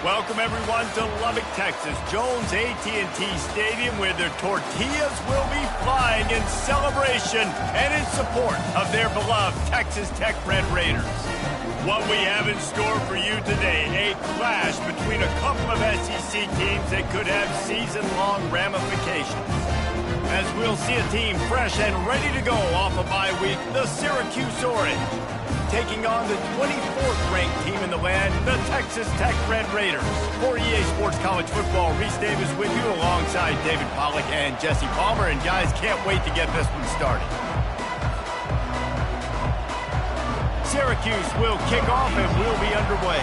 Welcome, everyone, to Lubbock, Texas, Jones AT&T Stadium, where their tortillas will be flying in celebration and in support of their beloved Texas Tech Red Raiders. What we have in store for you today, a clash between a couple of SEC teams that could have season-long ramifications. As we'll see a team fresh and ready to go off a bye week, the Syracuse Orange, taking on the 24th ranked team in the land, the Texas Tech Red Raiders. For EA Sports College Football, Reese Davis with you alongside David Pollack and Jesse Palmer. And guys, can't wait to get this one started. Syracuse will kick off and will be underway.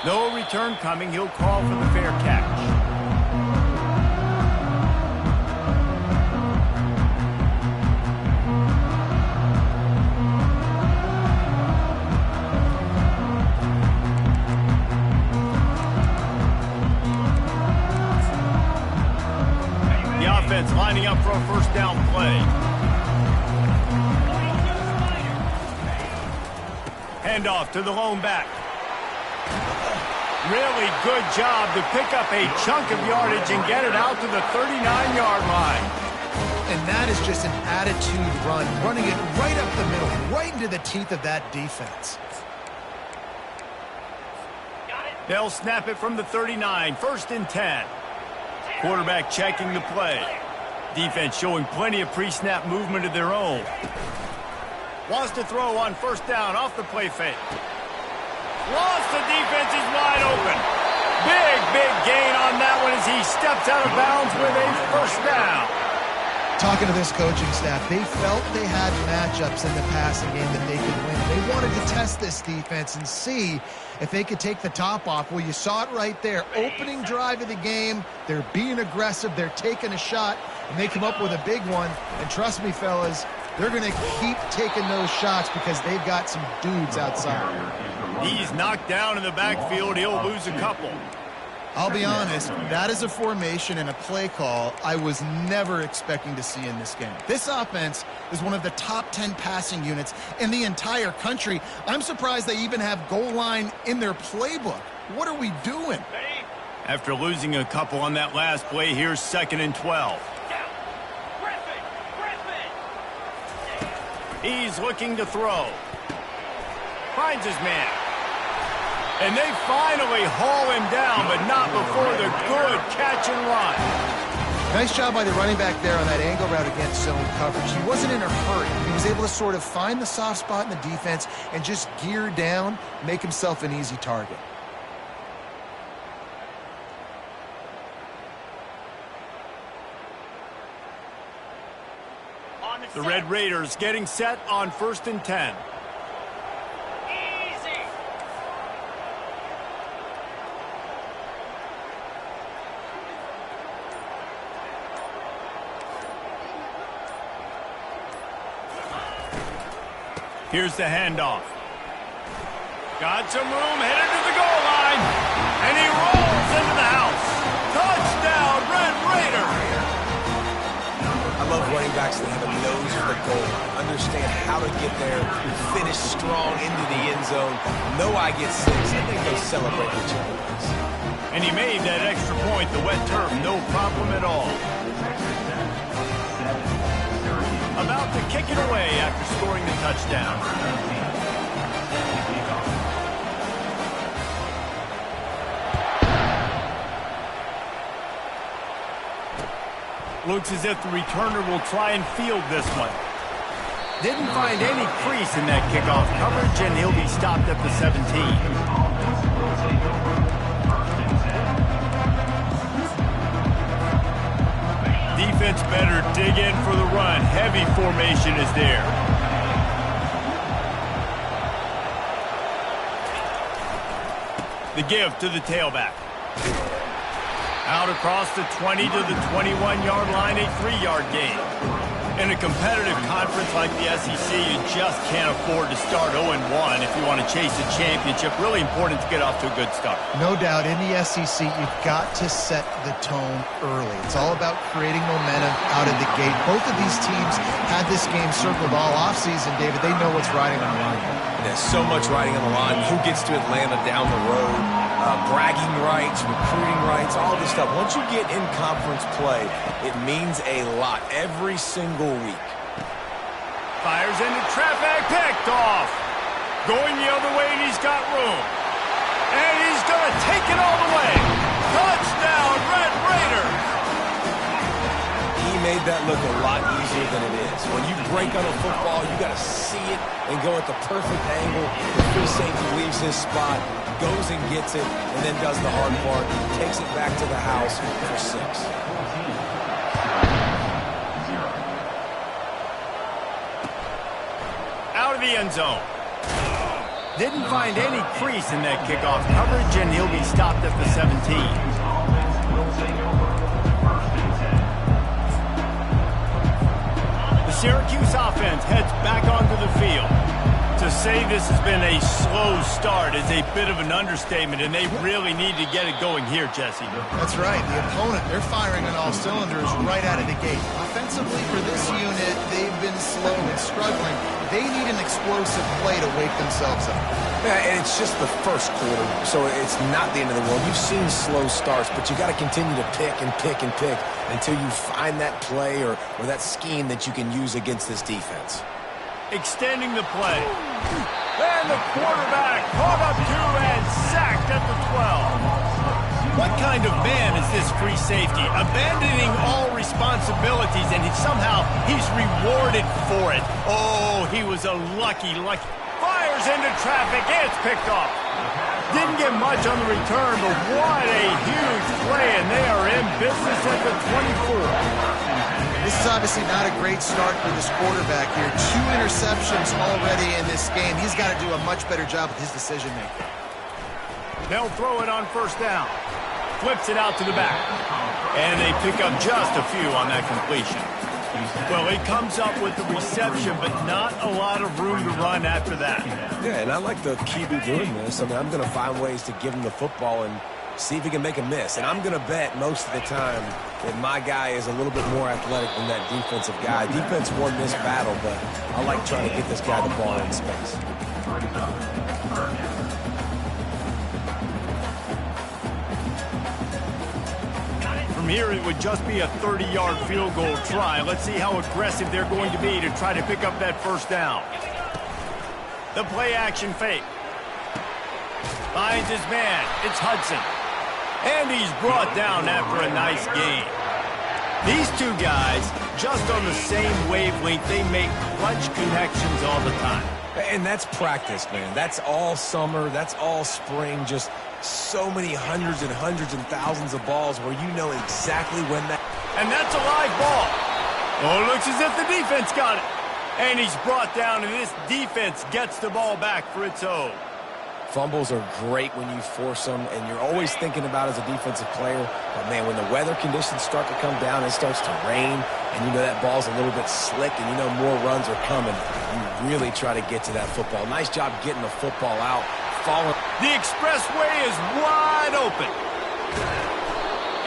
No return coming. He'll call for the fair catch. Lining up for a first down play. Handoff to the lone back. Really good job to pick up a chunk of yardage and get it out to the 39-yard line. And that is just an attitude run, running it right up the middle, right into the teeth of that defense. They'll snap it from the 39, 1st and 10. Quarterback checking the play. Defense showing plenty of pre-snap movement of their own. Wants to throw on first down off the play fake. Lost, the defense is wide open. Big gain on that one as he steps out of bounds with a first down. Talking to this coaching staff, they felt they had matchups in the passing game that they could win. They wanted to test this defense and see if they could take the top off. Well, you saw it right there. Opening drive of the game, they're being aggressive, they're taking a shot, and they come up with a big one. And trust me, fellas, they're going to keep taking those shots because they've got some dudes outside. He's knocked down in the backfield. He'll lose a couple. I'll be honest, that is a formation and a play call I was never expecting to see in this game. This offense is one of the top 10 passing units in the entire country. I'm surprised they even have goal line in their playbook. What are we doing? After losing a couple on that last play, here's 2nd and 12. He's looking to throw. Finds his man. And they finally haul him down, but not before the good catch and run. Nice job by the running back there on that angle route against zone coverage. He wasn't in a hurry. He was able to sort of find the soft spot in the defense and just gear down, make himself an easy target. The Red Raiders getting set on 1st and 10. Here's the handoff. Got some room, headed to the goal line. And he rolls into the house. Touchdown, Red Raider. I love running backs that have a nose for the goal. Understand how to get there, finish strong into the end zone. Know I get 6, and then go celebrate with you. And he made that extra point, the wet turf, no problem at all. About to kick it away after scoring the touchdown. Looks as if the returner will try and field this one. Didn't find any crease in that kickoff coverage, and he'll be stopped at the 17. Defense better dig in for the run. Heavy formation is there. The give to the tailback. Out across the 20 to the 21-yard line, a 3-yard gain. In a competitive conference like the SEC, you just can't afford to start 0-1 if you want to chase a championship. Really important to get off to a good start. No doubt, in the SEC, you've got to set the tone early. It's all about creating momentum out of the gate. Both of these teams had this game circled all offseason, David. They know what's riding on the line. There's so much riding on the line. Who gets to Atlanta down the road? Bragging rights, recruiting rights, all this stuff. Once you get in conference play, it means a lot every single week. Fires into traffic, picked off. Going the other way, and he's got room. And he's going to take it all the way. Touchdown, Red Raiders. He made that look a lot easier than it is. When you break on a football, you got to see it and go at the perfect angle. The free safety leaves his spot, goes and gets it, and then does the hard part, takes it back to the house for 6. Out of the end zone. Didn't find any crease in that kickoff coverage, and he'll be stopped at the 17. The Syracuse offense heads back onto the field. To say this has been a slow start is a bit of an understatement, and they really need to get it going here, Jesse. That's right. The opponent, they're firing on all cylinders right out of the gate. Offensively, for this unit, they've been slow and struggling. They need an explosive play to wake themselves up. Yeah, and it's just the first quarter, so it's not the end of the world. You've seen slow starts, but you got to continue to pick and pick and pick until you find that play or that scheme that you can use against this defense. Extending the play. And the quarterback caught up to and sacked at the 12. What kind of man is this free safety? Abandoning all responsibilities, and he's rewarded for it. Oh, he was a lucky. Fires into traffic. It's picked off. Didn't get much on the return, but what a huge play, and they are in business at the 24. This is obviously not a great start for this quarterback here. 2 interceptions already in this game. He's got to do a much better job with his decision-making. They'll throw it on first down. Flips it out to the back. And they pick up just a few on that completion. Well, he comes up with the reception, but not a lot of room to run after that. Yeah, and I like the QB doing this. I mean, I'm going to find ways to give him the football and see if he can make a miss. And I'm going to bet most of the time that my guy is a little bit more athletic than that defensive guy. Defense won this battle, but I like trying to get this guy the ball in space. From here, it would just be a 30-yard field goal try. Let's see how aggressive they're going to be to try to pick up that first down. The play-action fake. Finds his man. It's Hudson. And he's brought down after a nice gain. These two guys, just on the same wavelength, they make clutch connections all the time. And that's practice, man. That's all summer. That's all spring. Just so many hundreds and thousands of balls where you know exactly when that... And that's a live ball. Oh, it looks as if the defense got it. And he's brought down, and this defense gets the ball back for its own. Fumbles are great when you force them, and you're always thinking about as a defensive player, but man, when the weather conditions start to come down, it starts to rain, and you know that ball's a little bit slick, and you know more runs are coming, you really try to get to that football. Nice job getting the football out. The expressway is wide open.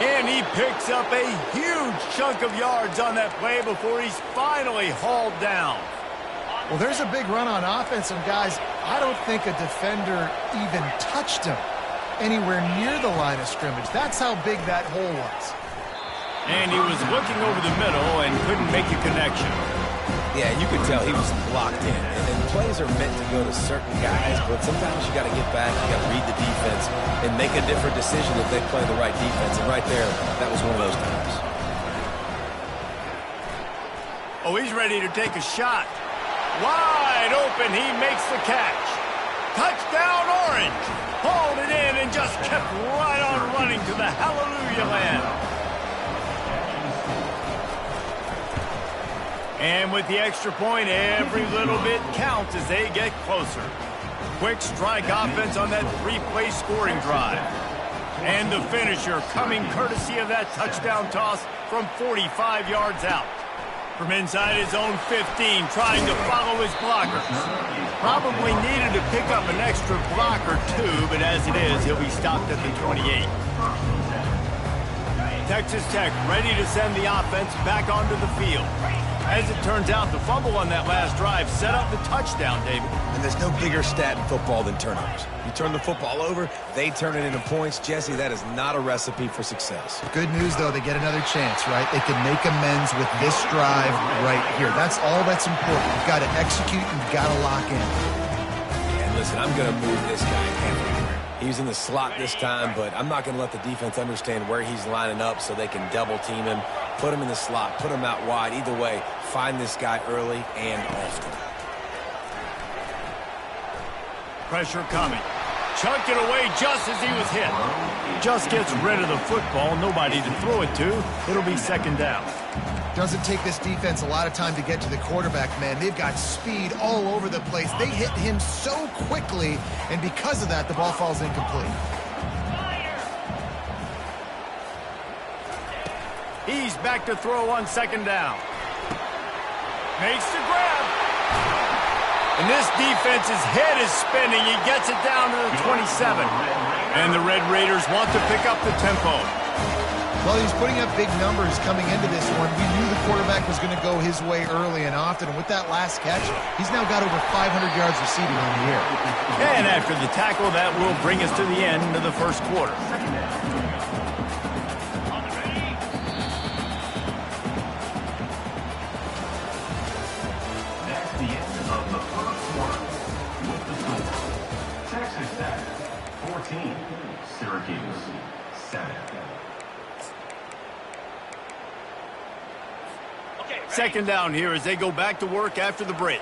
And he picks up a huge chunk of yards on that play before he's finally hauled down. Well, there's a big run on offense, and guys, I don't think a defender even touched him anywhere near the line of scrimmage. That's how big that hole was. And he was looking over the middle and couldn't make a connection. Yeah, you could tell he was locked in. And plays are meant to go to certain guys, but sometimes you got to get back, you got to read the defense, and make a different decision if they play the right defense. And right there, that was one of those times. Oh, he's ready to take a shot. Wide open, he makes the catch. Touchdown, Orange. Hauled it in and just kept right on running to the hallelujah land. And with the extra point, every little bit counts as they get closer. Quick strike offense on that 3-play scoring drive. And the finisher coming courtesy of that touchdown toss from 45 yards out. From inside his own 15, trying to follow his blockers. Probably needed to pick up an extra block or two, but as it is, he'll be stopped at the 28. Texas Tech ready to send the offense back onto the field. As it turns out, the fumble on that last drive set up the touchdown, David. And there's no bigger stat in football than turnovers. You turn the football over, they turn it into points. Jesse, that is not a recipe for success. Good news, though, they get another chance, right? They can make amends with this drive right here. That's all that's important. You've got to execute, and you've got to lock in. And listen, I'm going to move this guy everywhere. He's in the slot this time, but I'm not going to let the defense understand where he's lining up so they can double team him, put him in the slot, put him out wide. Either way, find this guy early and often. Pressure coming. Chuck it away just as he was hit. Just gets rid of the football. Nobody to throw it to. It'll be second down. Doesn't take this defense a lot of time to get to the quarterback, man. They've got speed all over the place. They hit him so quickly, and because of that, the ball falls incomplete. He's back to throw on second down. Makes the grab. And this defense's head is spinning. He gets it down to the 27. And the Red Raiders want to pick up the tempo. Well, he's putting up big numbers coming into this one. We knew the quarterback was going to go his way early and often. And with that last catch, he's now got over 500 yards receiving on the year. And after the tackle, that will bring us to the end of the first quarter. That's the end of the first quarter. With the score, Texas Tech 14, Syracuse 7. Second down here as they go back to work after the break.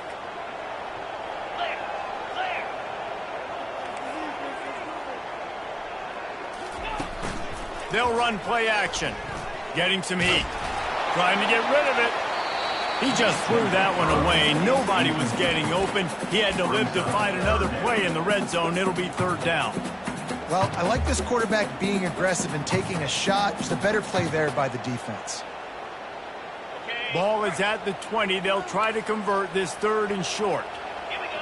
They'll run play action. Getting some heat. Trying to get rid of it. He just threw that one away. Nobody was getting open. He had to live to find another play in the red zone. It'll be third down. Well, I like this quarterback being aggressive and taking a shot. Just a better play there by the defense. Ball is at the 20. They'll try to convert this third and short. Here we go.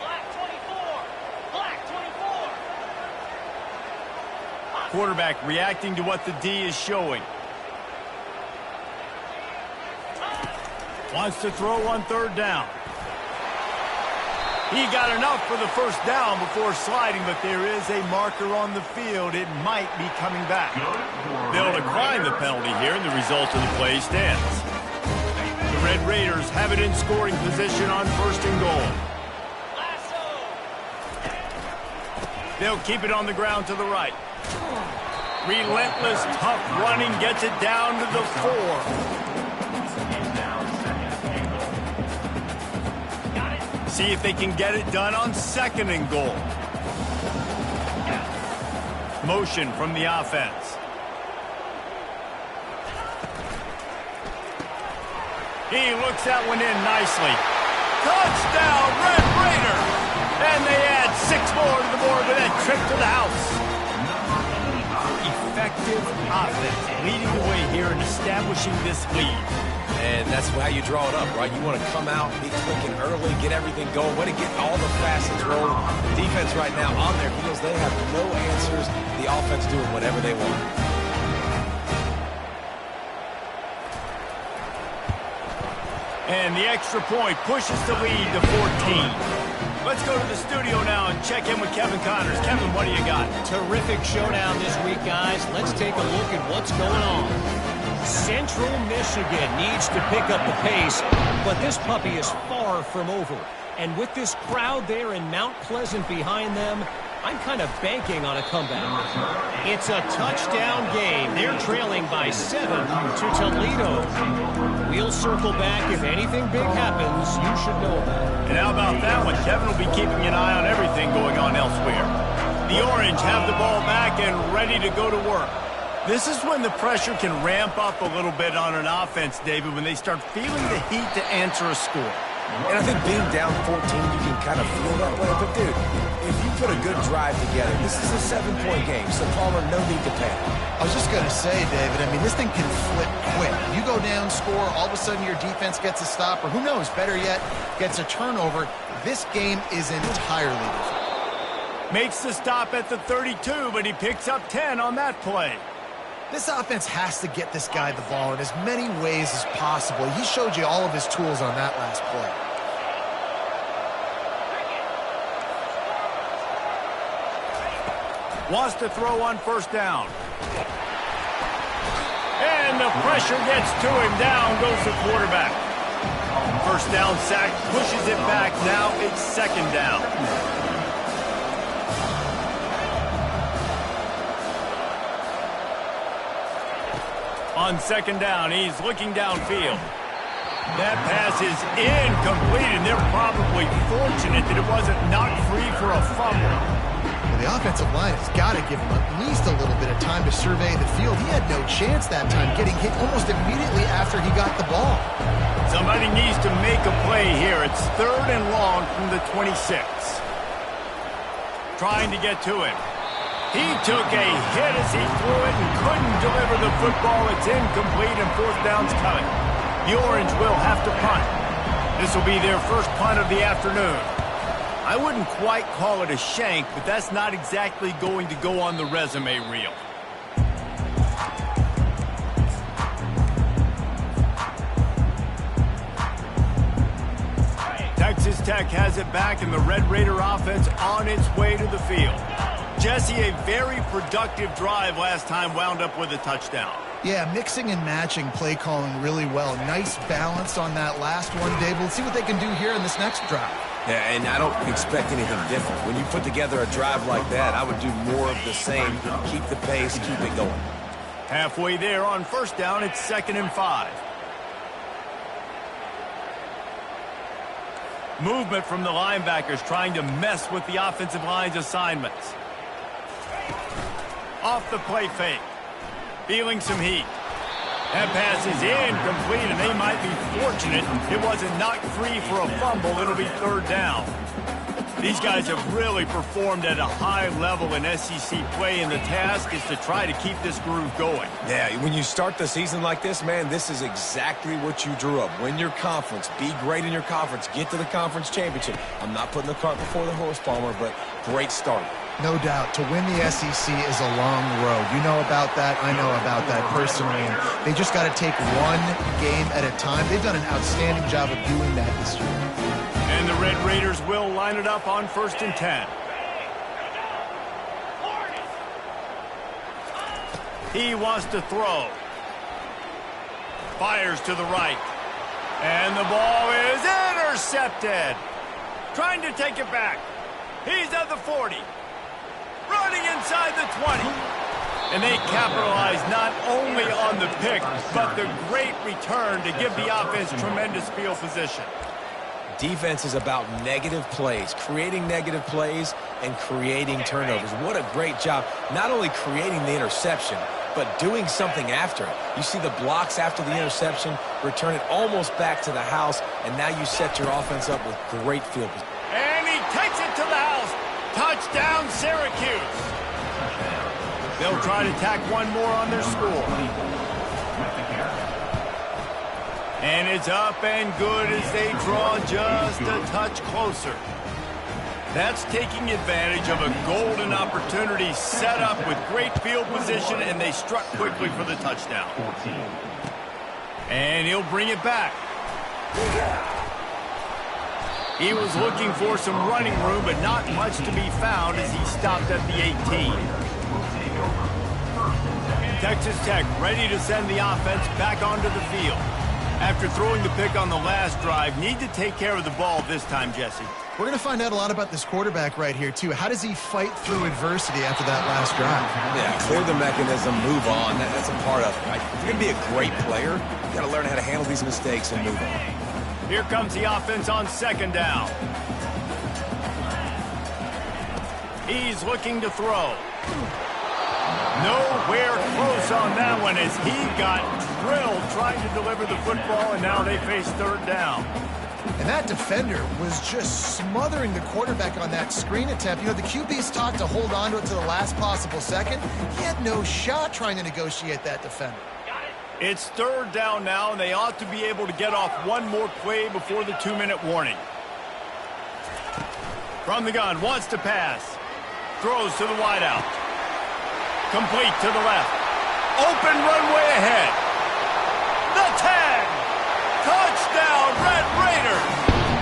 Black 24. Black 24. Quarterback reacting to what the D is showing. Wants to throw on third down. He got enough for the first down before sliding, but there is a marker on the field. It might be coming back. They'll decline the penalty here, and the result of the play stands. The Red Raiders have it in scoring position on first and goal. They'll keep it on the ground to the right. Relentless, tough running gets it down to the 4. See if they can get it done on second and goal. Motion from the offense. He looks that one in nicely. Touchdown, Red Raiders! And they add 6 more to the board with that trip to the house. Effective offense leading the way here and establishing this lead. And that's how you draw it up, right? You want to come out, be quick and early, get everything going, way to get all the facets rolling. The defense right now on their heels, they have no answers. The offense doing whatever they want. And the extra point pushes the lead to 14. Let's go to the studio now and check in with Kevin Connors. Kevin, what do you got? Terrific showdown this week, guys. Let's take a look at what's going on. Central Michigan needs to pick up the pace, but this puppy is far from over. And with this crowd there in Mount Pleasant behind them, I'm kind of banking on a comeback. It's a touchdown game. They're trailing by 7 to Toledo. We'll circle back. If anything big happens, you should know that. And how about that one? Kevin will be keeping an eye on everything going on elsewhere. The Orange have the ball back and ready to go to work. This is when the pressure can ramp up a little bit on an offense, David, when they start feeling the heat to answer a score. And I think being down 14, you can kind of feel that way. But, dude, if you put a good drive together, this is a 7-point game, so Palmer, no need to panic. I was just going to say, David, I mean, this thing can flip quick. You score, all of a sudden your defense gets a stop, or who knows, better yet, gets a turnover. This game is entirely different. Makes the stop at the 32, but he picks up 10 on that play. This offense has to get this guy the ball in as many ways as possible. He showed you all of his tools on that last play. Wants to throw on first down. And the pressure gets to him. Down goes the quarterback. First down sack, pushes it back. Now it's second down. On second down, he's looking downfield. That pass is incomplete, and they're probably fortunate that it wasn't knocked free for a fumble. Well, the offensive line has got to give him at least a little bit of time to survey the field. He had no chance that time, getting hit almost immediately after he got the ball. Somebody needs to make a play here. It's third and long from the 26. Trying to get to him. He took a hit as he threw it and couldn't deliver the football. It's incomplete and fourth down's coming. The Orange will have to punt. This will be their first punt of the afternoon. I wouldn't quite call it a shank, but that's not exactly going to go on the resume reel. Texas Tech has it back, and the Red Raider offense on its way to the field. Jesse, a very productive drive last time wound up with a touchdown. Yeah, mixing and matching play calling really well. Nice balance on that last one, Dave. We'll see what they can do here in this next drive. Yeah, and I don't expect anything different. When you put together a drive like that, I would do more of the same. Keep the pace, keep it going. Halfway there on first down, it's 2nd and 5. Movement from the linebackers trying to mess with the offensive line's assignments. Off the play fake. Feeling some heat. That pass is incomplete, and they might be fortunate it wasn't knocked free for a fumble. It'll be third down. These guys have really performed at a high level in SEC play, and the task is to try to keep this groove going. Yeah, when you start the season like this, man, this is exactly what you drew up. Win your conference. Be great in your conference. Get to the conference championship. I'm not putting the cart before the horse, Palmer, but great start. No doubt. To win the SEC is a long road. You know about that. I know about that personally. And they just got to take one game at a time. They've done an outstanding job of doing that this year. And the Red Raiders will line it up on 1st and 10. He wants to throw. Fires to the right. And the ball is intercepted. Trying to take it back. He's at the 40. Running inside the 20. And they capitalize not only on the pick, but the great return to give the offense tremendous field position. Defense is about negative plays, creating negative plays and creating turnovers. What a great job, not only creating the interception, but doing something after it. You see the blocks after the interception, return it almost back to the house, and now you set your offense up with great field position. And he takes it to the house. Touchdown, Syracuse. They'll try to tack one more on their score. And it's up and good as they draw just a touch closer. That's taking advantage of a golden opportunity set up with great field position, and they struck quickly for the touchdown. And he'll bring it back. He was looking for some running room, but not much to be found as he stopped at the 18. Texas Tech ready to send the offense back onto the field. After throwing the pick on the last drive, need to take care of the ball this time, Jesse. We're going to find out a lot about this quarterback right here, too. How does he fight through adversity after that last drive? Yeah, clear the mechanism, move on. That's a part of it, right? If you're going to be a great player, you got to learn how to handle these mistakes and move on. Here comes the offense on second down. He's looking to throw. Nowhere close on that one as he got drilled trying to deliver the football, and now they face third down. And that defender was just smothering the quarterback on that screen attempt. You know, the QB's taught to hold on to it to the last possible second. He had no shot trying to negotiate that defender. It's third down now, and they ought to be able to get off one more play before the 2-minute warning. From the gun, wants to pass. Throws to the wideout. Complete to the left. Open runway ahead. The 10. Touchdown, Red Raiders.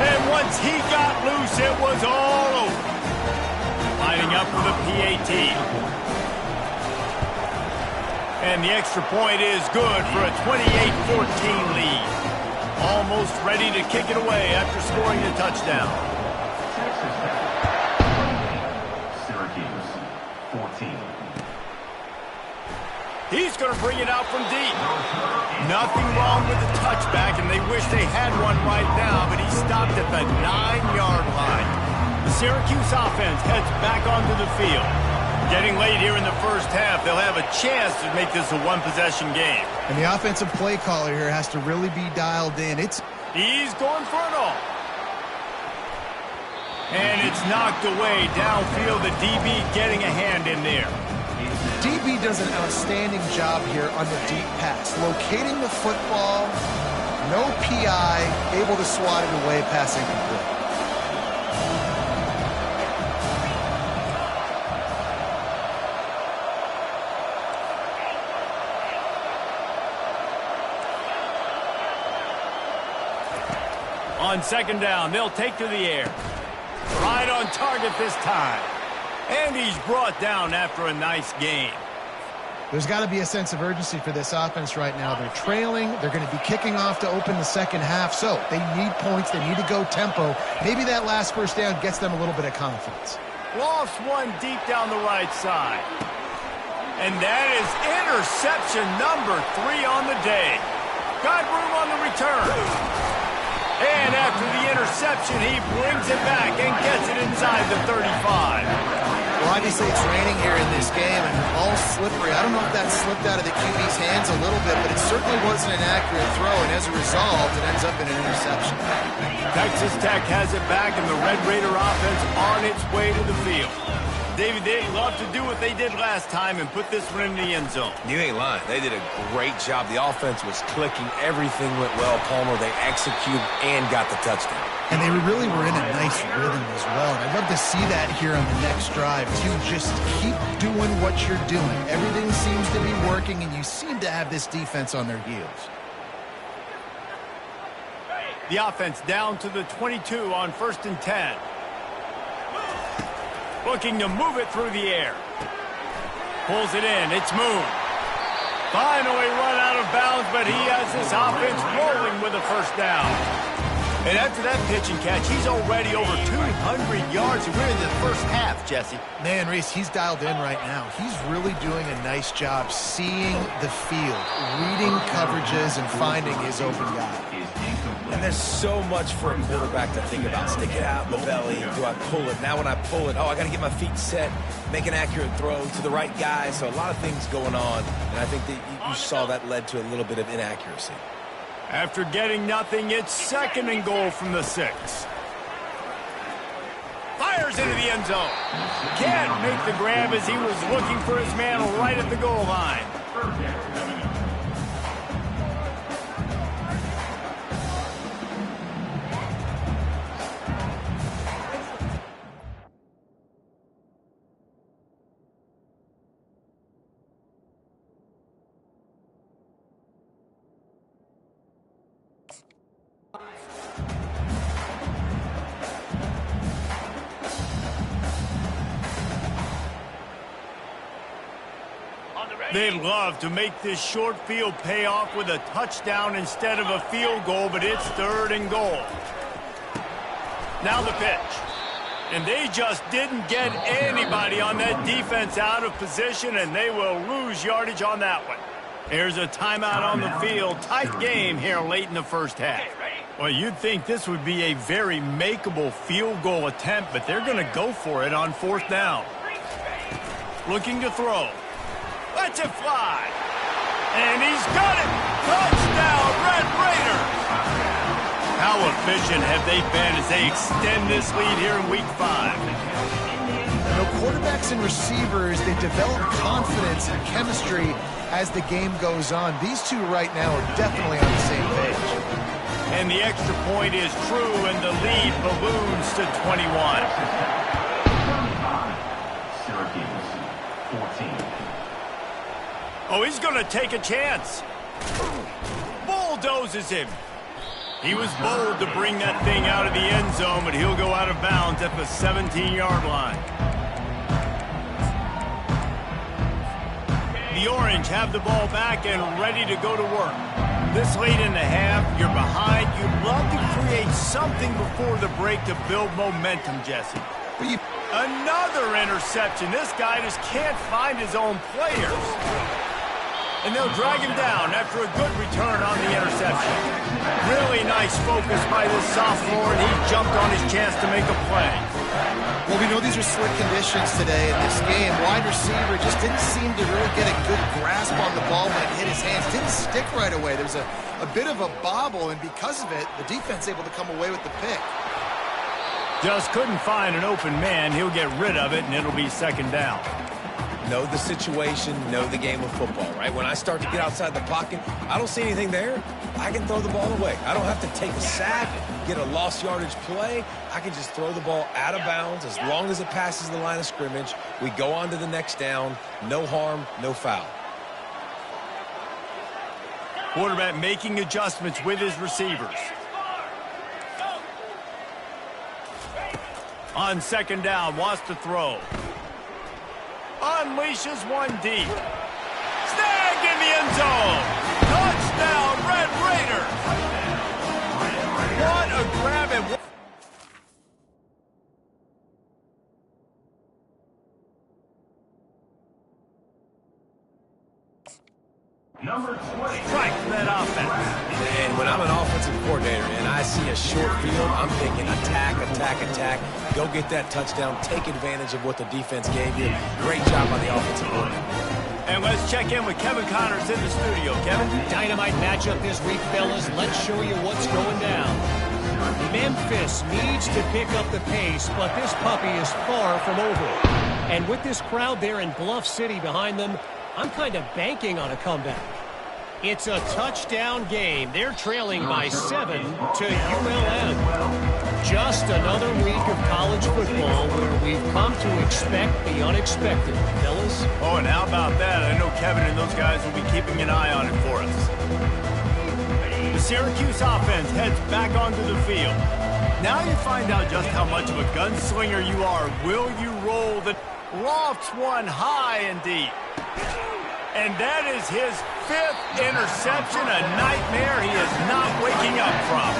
And once he got loose, it was all over. Lining up for the PAT. And the extra point is good for a 28-14 lead. Almost ready to kick it away after scoring a touchdown. Syracuse, 14. He's going to bring it out from deep. Nothing wrong with the touchback, and they wish they had one right now, but he stopped at the 9-yard line. The Syracuse offense heads back onto the field. Getting late here in the first half, they'll have a chance to make this a one-possession game. And the offensive play caller here has to really be dialed in. He's going for it all. And it's knocked away downfield. The DB getting a hand in there. DB does an outstanding job here on the deep pass. Locating the football, no PI, able to swat it away, passing complete. On second down, they'll take to the air. Right on target this time. And he's brought down after a nice gain. There's got to be a sense of urgency for this offense right now. They're trailing. They're going to be kicking off to open the second half. So they need points. They need to go tempo. Maybe that last first down gets them a little bit of confidence. Lost one deep down the right side. And that is interception number 3 on the day. Got room on the return. And after the interception, he brings it back and gets it inside the 35. Well, obviously it's raining here in this game, and all slippery. I don't know if that slipped out of the QB's hands a little bit, but it certainly wasn't an accurate throw, and as a result, it ends up in an interception. Texas Tech has it back, and the Red Raider offense on its way to the field. David, they'd love to do what they did last time and put this one in the end zone. You ain't lying. They did a great job. The offense was clicking. Everything went well, Palmer. They executed and got the touchdown. And they really were in a nice rhythm as well. And I'd love to see that here on the next drive, too. Just keep doing what you're doing. Everything seems to be working, and you seem to have this defense on their heels. The offense down to the 22 on 1st and 10. Looking to move it through the air. Pulls it in. It's Moon. Finally run out of bounds, but he has this offense rolling with a first down. And after that pitch and catch, he's already over 200 yards. And we're in the first half, Jesse. Man, Reese, he's dialed in right now. He's really doing a nice job seeing the field, reading coverages, and finding his open guy. And there's so much for a quarterback to think about. Stick it out in the belly. Do I pull it? Now when I pull it, I got to get my feet set, make an accurate throw to the right guy. So a lot of things going on. And I think that you saw that led to a little bit of inaccuracy. After getting nothing, it's 2nd and goal from the 6. Fires into the end zone. Can't make the grab as he was looking for his man right at the goal line. They'd love to make this short field pay off with a touchdown instead of a field goal, but it's 3rd and goal. Now the pitch. And they just didn't get anybody on that defense out of position, and they will lose yardage on that one. Here's a timeout on the field. Tight game here late in the first half. Well, you'd think this would be a very makeable field goal attempt, but they're going to go for it on 4th down. Looking to throw. Lets it fly. And he's got it. Touchdown, Red Raiders. How efficient have they been as they extend this lead here in Week 5? You know, quarterbacks and receivers, they develop confidence and chemistry as the game goes on. These two right now are definitely on the same page. And the extra point is true, and the lead balloons to 21. Syracuse, 14. Oh, he's going to take a chance. Bulldozes him. He was bold to bring that thing out of the end zone, but he'll go out of bounds at the 17-yard line. The Orange have the ball back and ready to go to work. This late in the half, you're behind. You'd love to create something before the break to build momentum, Jesse. Another interception. This guy just can't find his own players. And they'll drag him down after a good return on the interception. Really nice focus by this sophomore, and he jumped on his chance to make a play. Well, we know these are slick conditions today in this game. Wide receiver just didn't seem to really get a good grasp on the ball when it hit his hands. Didn't stick right away. There was a bit of a bobble, and because of it, the defense able to come away with the pick. Just couldn't find an open man. He'll get rid of it, and it'll be second down. Know the situation, know the game of football, right? When I start to get outside the pocket, I don't see anything there, I can throw the ball away. I don't have to take a sack, get a lost yardage play. I can just throw the ball out of bounds as long as it passes the line of scrimmage. We go on to the next down. No harm, no foul. Quarterback making adjustments with his receivers. On second down, wants to throw. Unleashes one deep. Snagged in the end zone. Touchdown, Red Raiders. What a grab and Number 20. strike for that offense. And when I'm an offensive coordinator and I see a short field, I'm thinking attack, attack, attack. Go get that touchdown. Take advantage of what the defense gave you. Great job by the offensive coordinator. And let's check in with Kevin Connors in the studio. Kevin? Dynamite matchup this week, fellas. Let's show you what's going down. Memphis needs to pick up the pace, but this puppy is far from over. And with this crowd there in Bluff City behind them, I'm kind of banking on a comeback. It's a touchdown game. They're trailing by 7 to ULM. Just another week of college football where we've come to expect the unexpected, fellas. Oh, and how about that? I know Kevin and those guys will be keeping an eye on it for us. The Syracuse offense heads back onto the field. Now you find out just how much of a gunslinger you are. Will you roll the lofts one high and deep? And that is his 5th interception, a nightmare he is not waking up from.